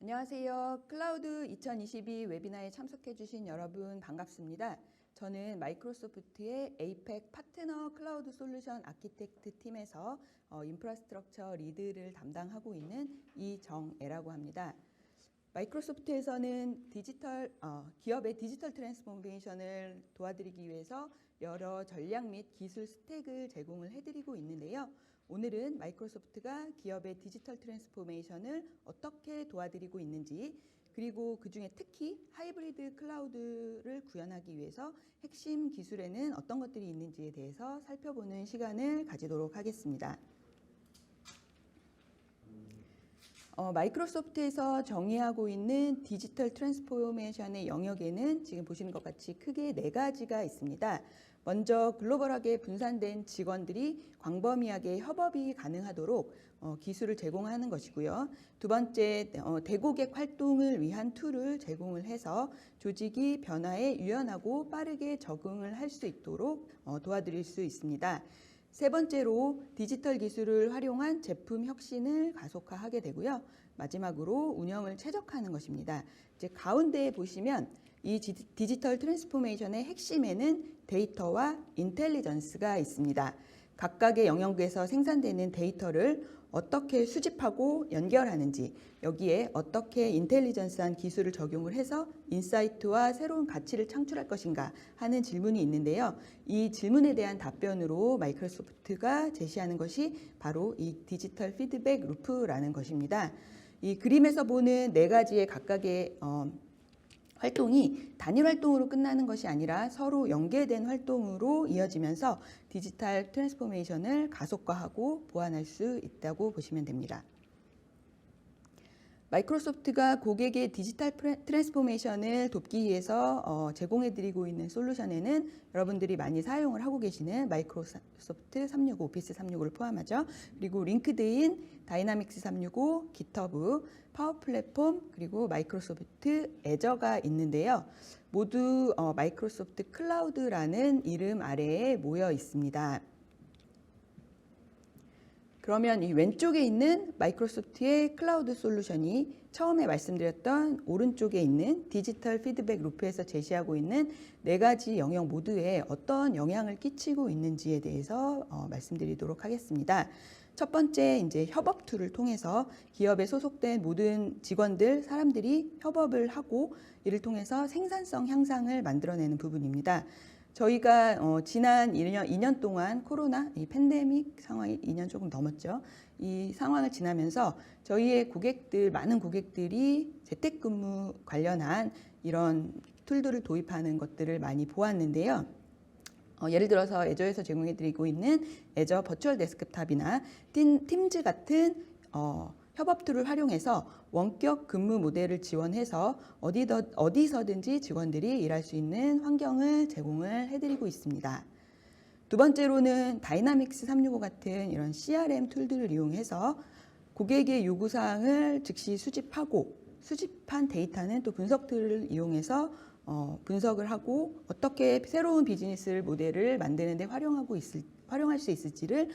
안녕하세요. 클라우드 2022 웨비나에 참석해 주신 여러분 반갑습니다. 저는 마이크로소프트의 에이펙 파트너 클라우드 솔루션 아키텍트 팀에서 인프라스트럭처 리드를 담당하고 있는 이정애라고 합니다. 마이크로소프트에서는 기업의 디지털 트랜스포메이션을 도와드리기 위해서 여러 전략 및 기술 스택을 제공을 해드리고 있는데요. 오늘은 마이크로소프트가 기업의 디지털 트랜스포메이션을 어떻게 도와드리고 있는지, 그리고 그중에 특히 하이브리드 클라우드를 구현하기 위해서 핵심 기술에는 어떤 것들이 있는지에 대해서 살펴보는 시간을 가지도록 하겠습니다. 마이크로소프트에서 정의하고 있는 디지털 트랜스포메이션의 영역에는 지금 보시는 것 같이 크게 4가지가 있습니다. 먼저 글로벌하게 분산된 직원들이 광범위하게 협업이 가능하도록 기술을 제공하는 것이고요. 두 번째, 대고객 활동을 위한 툴을 제공을 해서 조직이 변화에 유연하고 빠르게 적응을 할 수 있도록 도와드릴 수 있습니다. 세 번째로 디지털 기술을 활용한 제품 혁신을 가속화하게 되고요. 마지막으로 운영을 최적화하는 것입니다. 이제 가운데에 보시면 이 디지털 트랜스포메이션의 핵심에는 데이터와 인텔리전스가 있습니다. 각각의 영역에서 생산되는 데이터를 어떻게 수집하고 연결하는지, 여기에 어떻게 인텔리전스한 기술을 적용을 해서 인사이트와 새로운 가치를 창출할 것인가 하는 질문이 있는데요. 이 질문에 대한 답변으로 마이크로소프트가 제시하는 것이 바로 이 디지털 피드백 루프라는 것입니다. 이 그림에서 보는 4가지의 각각의 활동이 단일 활동으로 끝나는 것이 아니라 서로 연계된 활동으로 이어지면서 디지털 트랜스포메이션을 가속화하고 보완할 수 있다고 보시면 됩니다. 마이크로소프트가 고객의 디지털 트랜스포메이션을 돕기 위해서 제공해드리고 있는 솔루션에는 여러분들이 많이 사용을 하고 계시는 마이크로소프트 365, 오피스 365를 포함하죠. 그리고 링크드인, 다이나믹스 365, 깃허브, 파워 플랫폼, 그리고 마이크로소프트 애저가 있는데요. 모두 마이크로소프트 클라우드라는 이름 아래에 모여 있습니다. 그러면 이 왼쪽에 있는 마이크로소프트의 클라우드 솔루션이 처음에 말씀드렸던 오른쪽에 있는 디지털 피드백 루프에서 제시하고 있는 4가지 영역 모두에 어떤 영향을 끼치고 있는지에 대해서 말씀드리도록 하겠습니다. 첫 번째, 이제 협업 툴을 통해서 기업에 소속된 모든 직원들, 사람들이 협업을 하고 이를 통해서 생산성 향상을 만들어내는 부분입니다. 저희가 지난 2년 동안 코로나, 이 팬데믹 상황이 2년 조금 넘었죠. 이 상황을 지나면서 저희의 고객들, 많은 고객들이 재택근무 관련한 이런 툴들을 도입하는 것들을 많이 보았는데요. 예를 들어서 애저에서 제공해드리고 있는 애저 버추얼 데스크탑이나 팀즈 같은 협업 툴을 활용해서 원격 근무 모델을 지원해서 어디서든지 직원들이 일할 수 있는 환경을 제공을 해드리고 있습니다. 두 번째로는 다이나믹스 365 같은 이런 CRM 툴들을 이용해서 고객의 요구사항을 즉시 수집하고 수집한 데이터는 또 분석들을 이용해서 분석을 하고 어떻게 새로운 비즈니스 모델을 만드는 데 활용할 수 있을지를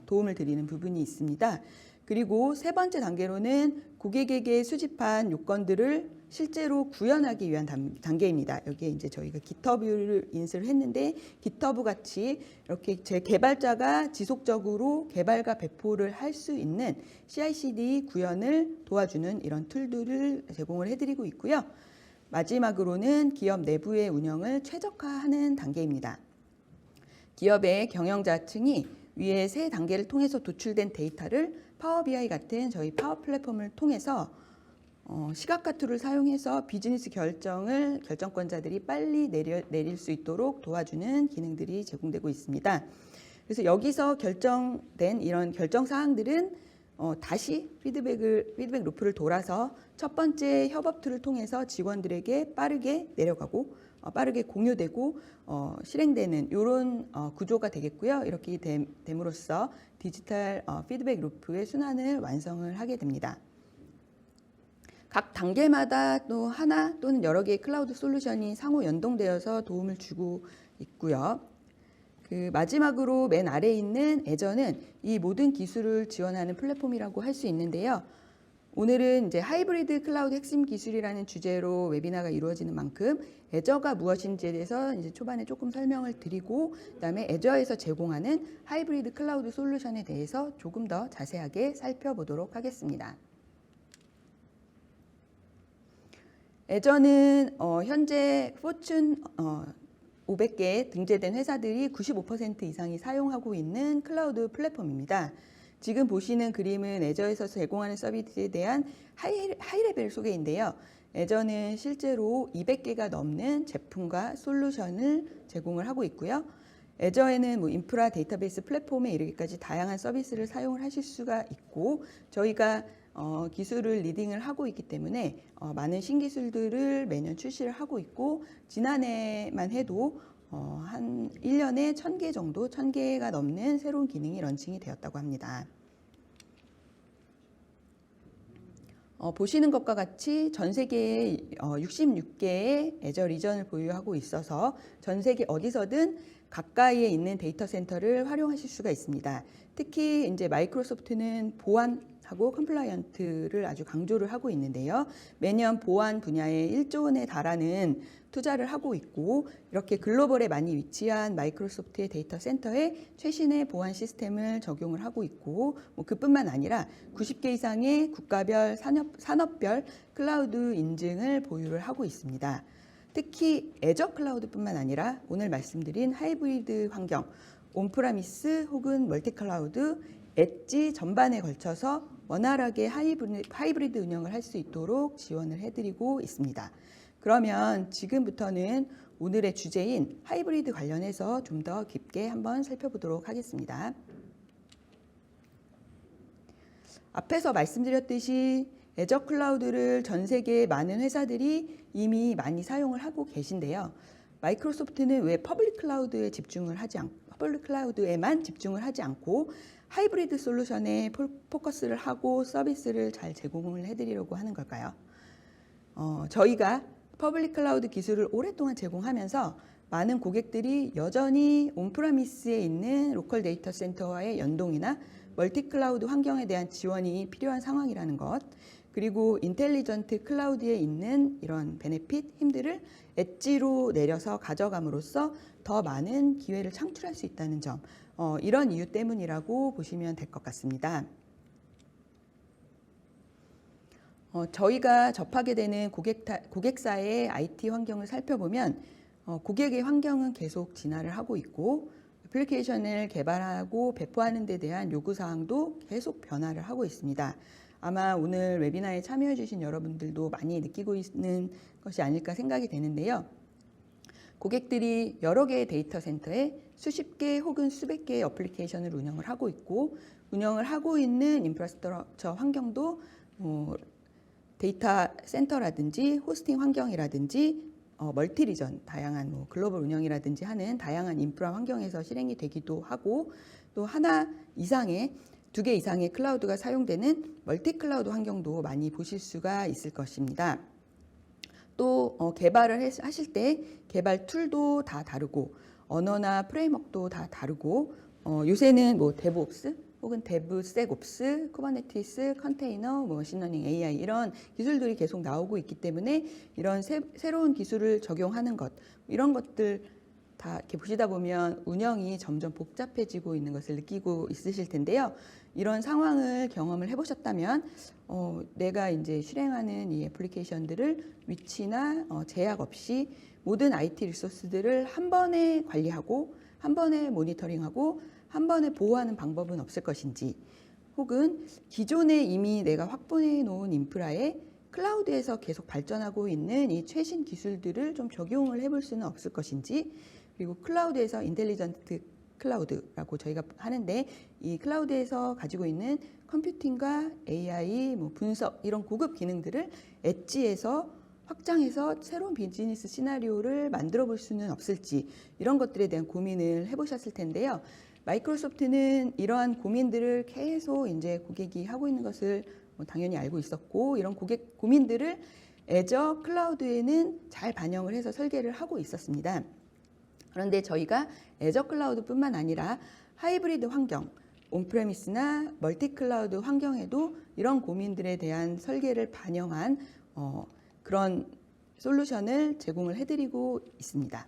도움을 드리는 부분이 있습니다. 그리고 세 번째 단계로는 고객에게 수집한 요건들을 실제로 구현하기 위한 단계입니다. 여기에 이제 저희가 깃허브를 인수를 했는데 깃허브 같이 이렇게 제 개발자가 지속적으로 개발과 배포를 할 수 있는 CI/CD 구현을 도와주는 이런 툴들을 제공을 해드리고 있고요. 마지막으로는 기업 내부의 운영을 최적화하는 단계입니다. 기업의 경영자층이 위에 3단계를 통해서 도출된 데이터를 파워 BI 같은 저희 파워 플랫폼을 통해서 시각화 툴을 사용해서 비즈니스 결정권자들이 빨리 내릴 수 있도록 도와주는 기능들이 제공되고 있습니다. 그래서 여기서 결정된 이런 결정 사항들은 다시 피드백 루프를 돌아서 첫 번째 협업 툴을 통해서 직원들에게 빠르게 내려가고 빠르게 공유되고 실행되는 이런 구조가 되겠고요. 이렇게 됨으로써 디지털 피드백 루프의 순환을 완성을 하게 됩니다. 각 단계마다 또 하나 또는 여러 개의 클라우드 솔루션이 상호 연동되어서 도움을 주고 있고요. 마지막으로 맨 아래에 있는 애저는 이 모든 기술을 지원하는 플랫폼이라고 할 수 있는데요. 오늘은 이제 하이브리드 클라우드 핵심 기술이라는 주제로 웨비나가 이루어지는 만큼 애저가 무엇인지에 대해서 이제 초반에 조금 설명을 드리고, 그다음에 애저에서 제공하는 하이브리드 클라우드 솔루션에 대해서 조금 더 자세하게 살펴보도록 하겠습니다. 애저는 현재 포춘 500개 등재된 회사들이 95% 이상이 사용하고 있는 클라우드 플랫폼입니다. 지금 보시는 그림은 애저에서 제공하는 서비스에 대한 하이레벨 소개인데요. 애저는 실제로 200개가 넘는 제품과 솔루션을 제공을 하고 있고요. 애저에는 뭐 인프라 데이터베이스 플랫폼에 이르기까지 다양한 서비스를 사용을 하실 수가 있고, 저희가 기술을 리딩을 하고 있기 때문에 많은 신기술들을 매년 출시를 하고 있고, 지난해만 해도 한 1년에 1000개 정도, 1000개가 넘는 새로운 기능이 런칭이 되었다고 합니다. 보시는 것과 같이 전 세계에 66개의 애저 리전을 보유하고 있어서 전 세계 어디서든 가까이에 있는 데이터 센터를 활용하실 수가 있습니다. 특히 이제 마이크로소프트는 보안하고 컴플라이언트를 아주 강조를 하고 있는데요. 매년 보안 분야에 1조 원에 달하는 투자를 하고 있고, 이렇게 글로벌에 많이 위치한 마이크로소프트의 데이터 센터에 최신의 보안 시스템을 적용을 하고 있고, 그뿐만 아니라 90개 이상의 국가별, 산업별 클라우드 인증을 보유를 하고 있습니다. 특히 애저 클라우드뿐만 아니라 오늘 말씀드린 하이브리드 환경, 온프라미스 혹은 멀티클라우드, 엣지 전반에 걸쳐서 원활하게 하이브리드 운영을 할 수 있도록 지원을 해드리고 있습니다. 그러면 지금부터는 오늘의 주제인 하이브리드 관련해서 좀 더 깊게 한번 살펴보도록 하겠습니다. 앞에서 말씀드렸듯이 애저 클라우드를 전 세계의 많은 회사들이 이미 많이 사용을 하고 계신데요. 마이크로소프트는 왜 퍼블릭 클라우드에만 집중을 하지 않고 하이브리드 솔루션에 포커스를 하고 서비스를 잘 제공을 해드리려고 하는 걸까요? 저희가 퍼블릭 클라우드 기술을 오랫동안 제공하면서 많은 고객들이 여전히 온프라미스에 있는 로컬 데이터 센터와의 연동이나 멀티 클라우드 환경에 대한 지원이 필요한 상황이라는 것, 그리고 인텔리전트 클라우드에 있는 이런 베네핏, 힘들을 엣지로 내려서 가져감으로써 더 많은 기회를 창출할 수 있다는 점, 이런 이유 때문이라고 보시면 될 것 같습니다. 저희가 접하게 되는 고객사의 IT 환경을 살펴보면 고객의 환경은 계속 진화를 하고 있고, 애플리케이션을 개발하고 배포하는 데 대한 요구사항도 계속 변화를 하고 있습니다. 아마 오늘 웨비나에 참여해 주신 여러분들도 많이 느끼고 있는 것이 아닐까 생각이 되는데요. 고객들이 여러 개의 데이터 센터에 수십 개 혹은 수백 개의 애플리케이션을 운영을 하고 있고, 운영을 하고 있는 인프라스트럭처 환경도 데이터 센터라든지 호스팅 환경이라든지 멀티리전, 다양한 글로벌 운영이라든지 하는 다양한 인프라 환경에서 실행이 되기도 하고, 또 하나 이상의 2개 이상의 클라우드가 사용되는 멀티 클라우드 환경도 많이 보실 수가 있을 것입니다. 또 개발을 하실 때 개발 툴도 다 다르고, 언어나 프레임워크도 다 다르고, 요새는 데브옵스 혹은 데브섹옵스, 쿠버네티스, 컨테이너, 머신러닝, AI 이런 기술들이 계속 나오고 있기 때문에 이런 새로운 기술을 적용하는 것, 이런 것들 다 이렇게 보시다 보면 운영이 점점 복잡해지고 있는 것을 느끼고 있으실 텐데요. 이런 상황을 경험을 해보셨다면 내가 이제 실행하는 이 애플리케이션들을 위치나 제약 없이 모든 IT 리소스들을 한 번에 관리하고 한 번에 모니터링하고 한 번에 보호하는 방법은 없을 것인지, 혹은 기존에 이미 내가 확보해 놓은 인프라에 클라우드에서 계속 발전하고 있는 이 최신 기술들을 좀 적용을 해볼 수는 없을 것인지, 그리고 클라우드에서 인텔리전트 클라우드라고 저희가 하는데, 이 클라우드에서 가지고 있는 컴퓨팅과 AI, 분석 이런 고급 기능들을 엣지에서 확장해서 새로운 비즈니스 시나리오를 만들어 볼 수는 없을지, 이런 것들에 대한 고민을 해보셨을 텐데요. 마이크로소프트는 이러한 고민들을 계속 이제 고객이 하고 있는 것을 당연히 알고 있었고, 이런 고객 고민들을 애저 클라우드에는 잘 반영을 해서 설계를 하고 있었습니다. 그런데 저희가 애저 클라우드뿐만 아니라 하이브리드 환경, 온프레미스나 멀티클라우드 환경에도 이런 고민들에 대한 설계를 반영한 그런 솔루션을 제공을 해드리고 있습니다.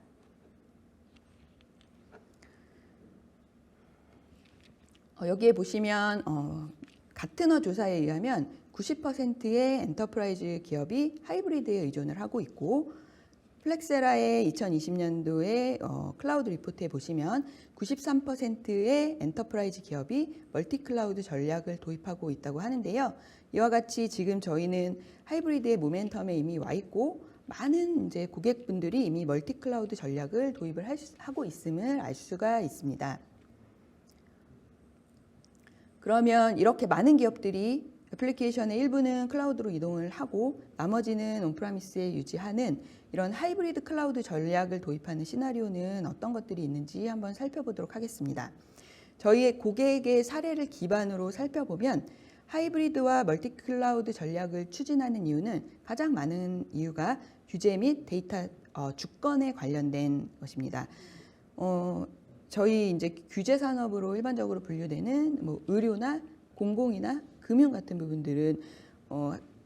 여기에 보시면 가트너 조사에 의하면 90%의 엔터프라이즈 기업이 하이브리드에 의존을 하고 있고, 플렉세라의 2020년도에 클라우드 리포트에 보시면 93%의 엔터프라이즈 기업이 멀티클라우드 전략을 도입하고 있다고 하는데요. 이와 같이 지금 저희는 하이브리드의 모멘텀에 이미 와 있고, 많은 이제 고객분들이 이미 멀티클라우드 전략을 도입을 하고 있음을 알 수가 있습니다. 그러면 이렇게 많은 기업들이 애플리케이션의 일부는 클라우드로 이동을 하고 나머지는 온프라미스에 유지하는 이런 하이브리드 클라우드 전략을 도입하는 시나리오는 어떤 것들이 있는지 한번 살펴보도록 하겠습니다. 저희의 고객의 사례를 기반으로 살펴보면 하이브리드와 멀티 클라우드 전략을 추진하는 이유는 가장 많은 이유가 규제 및 데이터 주권에 관련된 것입니다. 저희 이제 규제 산업으로 일반적으로 분류되는 뭐 의료나 공공이나 금융 같은 부분들은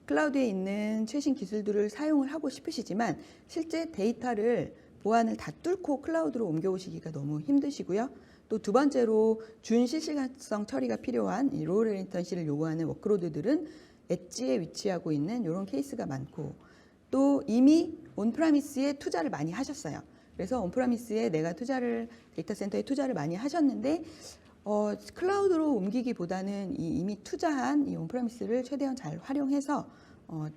클라우드에 있는 최신 기술들을 사용을 하고 싶으시지만 실제 데이터를 보안을 다 뚫고 클라우드로 옮겨오시기가 너무 힘드시고요. 또 두 번째로 준실시간성 처리가 필요한 이 로우 레이턴시를 요구하는 워크로드들은 엣지에 위치하고 있는 이런 케이스가 많고, 또 이미 온프라미스에 투자를 많이 하셨어요. 그래서 온프라미스에 내가 데이터 센터에 투자를 많이 하셨는데 클라우드로 옮기기보다는 이미 투자한 이 온프라미스를 최대한 잘 활용해서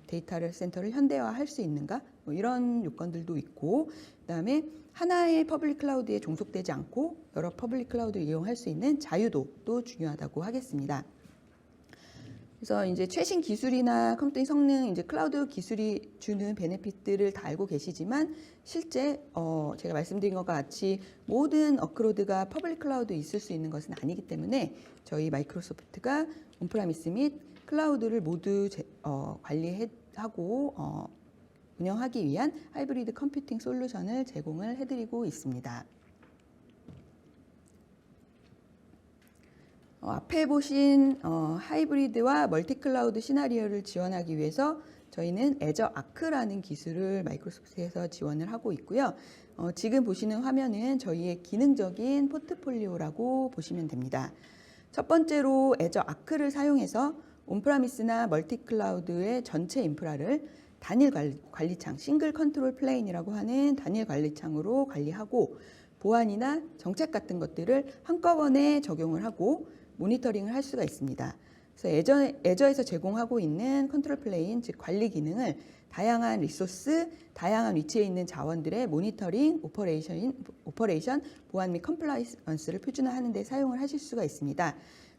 데이터 센터를 현대화할 수 있는가, 뭐 이런 요건들도 있고, 그다음에 하나의 퍼블릭 클라우드에 종속되지 않고 여러 퍼블릭 클라우드를 이용할 수 있는 자유도 또 중요하다고 하겠습니다. 그래서 이제 최신 기술이나 컴퓨팅 성능, 이제 클라우드 기술이 주는 베네핏들을 다 알고 계시지만 실제 제가 말씀드린 것과 같이 모든 워크로드가 퍼블릭 클라우드에 있을 수 있는 것은 아니기 때문에 저희 마이크로소프트가 온프라미스 및 클라우드를 모두 관리하고 운영하기 위한 하이브리드 컴퓨팅 솔루션을 제공을 해드리고 있습니다. 앞에 보신 하이브리드와 멀티클라우드 시나리오를 지원하기 위해서 저희는 애저 아크라는 기술을 마이크로소프트에서 지원을 하고 있고요. 지금 보시는 화면은 저희의 기능적인 포트폴리오라고 보시면 됩니다. 첫 번째로 애저 아크를 사용해서 온프라미스나 멀티클라우드의 전체 인프라를 단일 관리창, 싱글 컨트롤 플레인이라고 하는 단일 관리창으로 관리하고, 보안이나 정책 같은 것들을 한꺼번에 적용을 하고 모니터링을 할 수가 있습니다. 그래서 애저에서 제공하고 있는 컨트롤 플레인, 즉 관리 기능을 다양한 리소스, 다양한 위치에 있는 자원들의 모니터링, 오퍼레이션, 보안 및 컴플라이언스를 표준화하는 데 사용을 하실 수가 있습니다.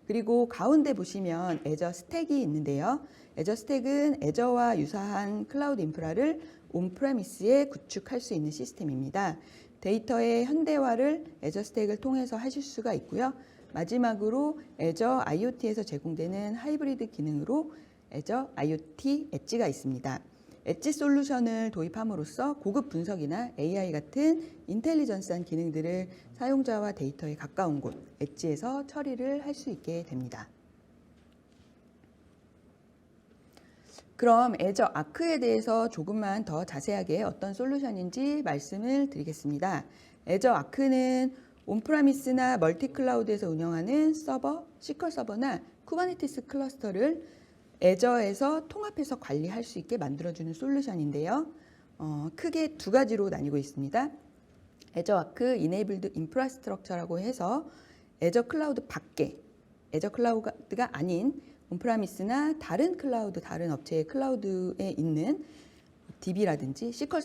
그리고 가운데 보시면 애저 스택이 있는데요. 애저 스택은 애저와 유사한 클라우드 인프라를 온프레미스에 구축할 수 있는 시스템입니다. 데이터의 현대화를 애저 스택을 통해서 하실 수가 있고요. 마지막으로 애저 IoT에서 제공되는 하이브리드 기능으로 애저 IoT 엣지가 있습니다. 엣지 솔루션을 도입함으로써 고급 분석이나 AI 같은 인텔리전스한 기능들을 사용자와 데이터에 가까운 곳, 엣지에서 처리를 할 수 있게 됩니다. 그럼 애저 아크에 대해서 조금만 더 자세하게 어떤 솔루션인지 말씀을 드리겠습니다. 애저 아크는 온프라미스나 멀티클라우드에서 운영하는 서버, 시퀄 서버나 쿠버네티스 클러스터를 애저에서 통합해서 관리할 수 있게 만들어주는 솔루션인데요. 크게 두 가지로 나뉘고 있습니다. 애저 아크 이네이블드 인프라스트럭처라고 해서 애저 클라우드 밖에, 애저 클라우드가 아닌 온프라미스나 다른 클라우드, 다른 업체의 클라우드에 있는 DB라든지 시퀄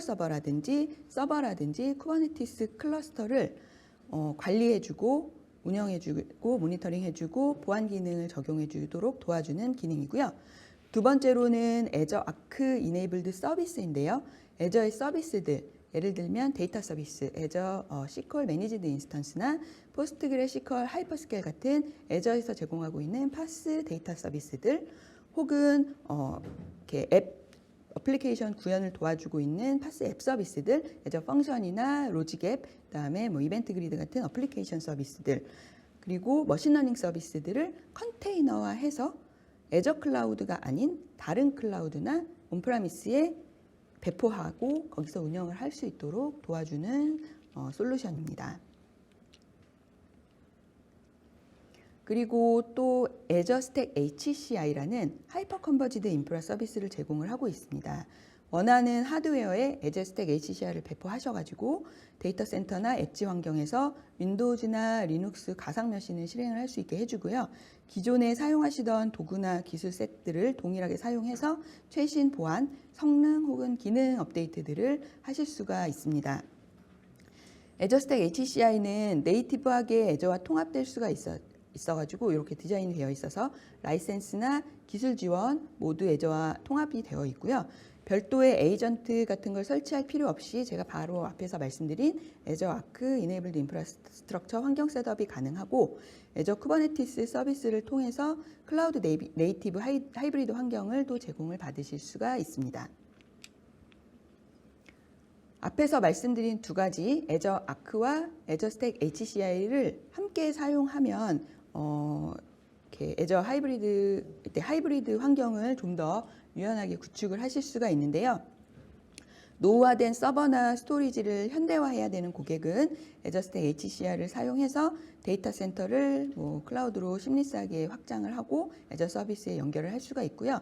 서버라든지 서버라든지 쿠버네티스 클러스터를 관리해주고 운영해주고 모니터링해주고 보안 기능을 적용해주도록 도와주는 기능이고요. 두 번째로는 애저 아크 이네이블드 서비스인데요. 애저의 서비스들, 예를 들면 데이터 서비스, 애저 시퀄 매니지드 인스턴스나 포스트그레시컬 하이퍼스케일 같은 애저에서 제공하고 있는 파스 데이터 서비스들, 혹은 이렇게 어플리케이션 구현을 도와주고 있는 파스 앱 서비스들, 애저 펑션이나 로직 앱, 그다음에 뭐 이벤트 그리드 같은 어플리케이션 서비스들, 그리고 머신러닝 서비스들을 컨테이너화해서 애저 클라우드가 아닌 다른 클라우드나 온프라미스에 배포하고 거기서 운영을 할 수 있도록 도와주는 솔루션입니다. 그리고 또 애저 스택 HCI라는 하이퍼 컨버지드 인프라 서비스를 제공을 하고 있습니다. 원하는 하드웨어에 애저 스택 HCI를 배포하셔가지고 데이터 센터나 엣지 환경에서 윈도우즈나 리눅스 가상 머신을 실행을 할 수 있게 해주고요. 기존에 사용하시던 도구나 기술 셋들을 동일하게 사용해서 최신 보안, 성능 혹은 기능 업데이트들을 하실 수가 있습니다. 애저 스택 HCI는 네이티브하게 애저와 통합될 수가 있어가지고 이렇게 디자인이 되어 있어서 라이센스나 기술 지원 모두 애저와 통합이 되어 있고요. 별도의 에이전트 같은 걸 설치할 필요 없이 제가 바로 앞에서 말씀드린 애저 아크 이네이블드 인프라스트럭처 환경 셋업이 가능하고 애저 쿠버네티스 서비스를 통해서 클라우드 네이티브 하이브리드 환경을 또 제공을 받으실 수가 있습니다. 앞에서 말씀드린 두 가지 애저 아크와 애저 스택 HCI를 함께 사용하면 이렇게 애저 하이브리드 환경을 좀 더 유연하게 구축을 하실 수가 있는데요. 노후화된 서버나 스토리지를 현대화해야 되는 고객은 애저 스택 HCI를 사용해서 데이터 센터를 클라우드로 심리스하게 확장을 하고 애저 서비스에 연결을 할 수가 있고요.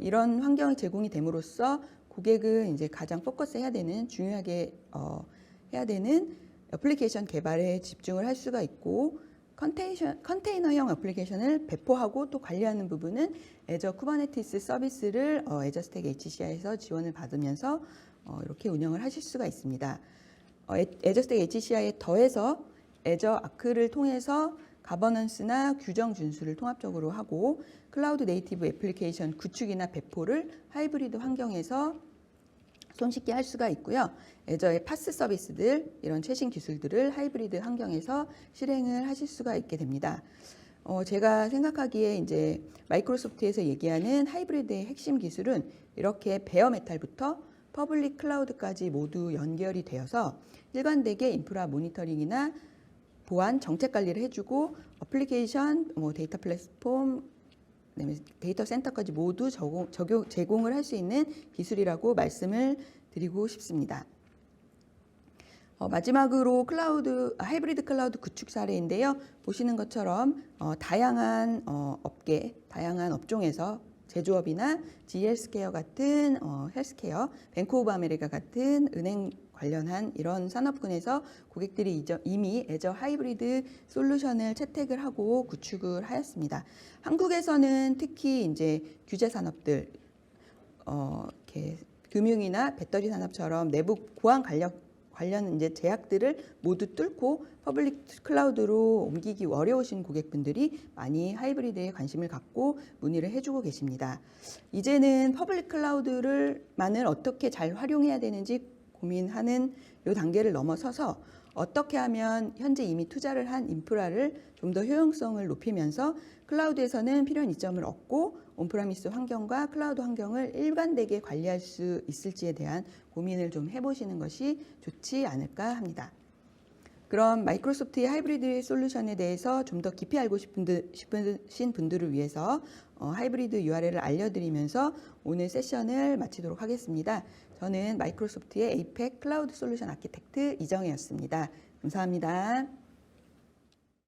이런 환경이 제공이 됨으로써 고객은 이제 가장 포커스해야 되는 중요하게 해야 되는 애플리케이션 개발에 집중을 할 수가 있고 컨테이너형 애플리케이션을 배포하고 또 관리하는 부분은 애저 쿠버네티스 서비스를 애저 스택 HCI에서 지원을 받으면서 이렇게 운영을 하실 수가 있습니다. 애저 스택 HCI에 더해서 애저 아크를 통해서 가버넌스나 규정 준수를 통합적으로 하고 클라우드 네이티브 애플리케이션 구축이나 배포를 하이브리드 환경에서 손쉽게 할 수가 있고요. 애저의 파스 서비스들 이런 최신 기술들을 하이브리드 환경에서 실행을 하실 수가 있게 됩니다. 제가 생각하기에 이제 마이크로소프트에서 얘기하는 하이브리드의 핵심 기술은 이렇게 베어메탈부터 퍼블릭 클라우드까지 모두 연결이 되어서 일관되게 인프라 모니터링이나 보안 정책 관리를 해주고 어플리케이션, 데이터 플랫폼, 데이터 센터까지 모두 제공을 할 수 있는 기술이라고 말씀을 드리고 싶습니다. 마지막으로 하이브리드 클라우드 구축 사례인데요. 보시는 것처럼 다양한 업계, 다양한 업종에서 제조업이나 GL스케어 같은 헬스케어, 뱅크 오브 아메리카 같은 은행 관련한 이런 산업군에서 고객들이 이미 애저 하이브리드 솔루션을 채택을 하고 구축을 하였습니다. 한국에서는 특히 이제 규제 산업들, 이렇게 금융이나 배터리 산업처럼 내부 보안 관련 이제 제약들을 모두 뚫고 퍼블릭 클라우드로 옮기기 어려우신 고객분들이 많이 하이브리드에 관심을 갖고 문의를 해주고 계십니다. 이제는 퍼블릭 클라우드만을 어떻게 잘 활용해야 되는지 고민하는 이 단계를 넘어서서 어떻게 하면 현재 이미 투자를 한 인프라를 좀 더 효용성을 높이면서 클라우드에서는 필요한 이점을 얻고 온프라미스 환경과 클라우드 환경을 일관되게 관리할 수 있을지에 대한 고민을 좀 해보시는 것이 좋지 않을까 합니다. 그럼 마이크로소프트의 하이브리드 솔루션에 대해서 좀 더 깊이 알고 싶으신 분들을 위해서 하이브리드 URL을 알려드리면서 오늘 세션을 마치도록 하겠습니다. 저는 마이크로소프트의 에이펙 클라우드 솔루션 아키텍트 이정혜였습니다. 감사합니다.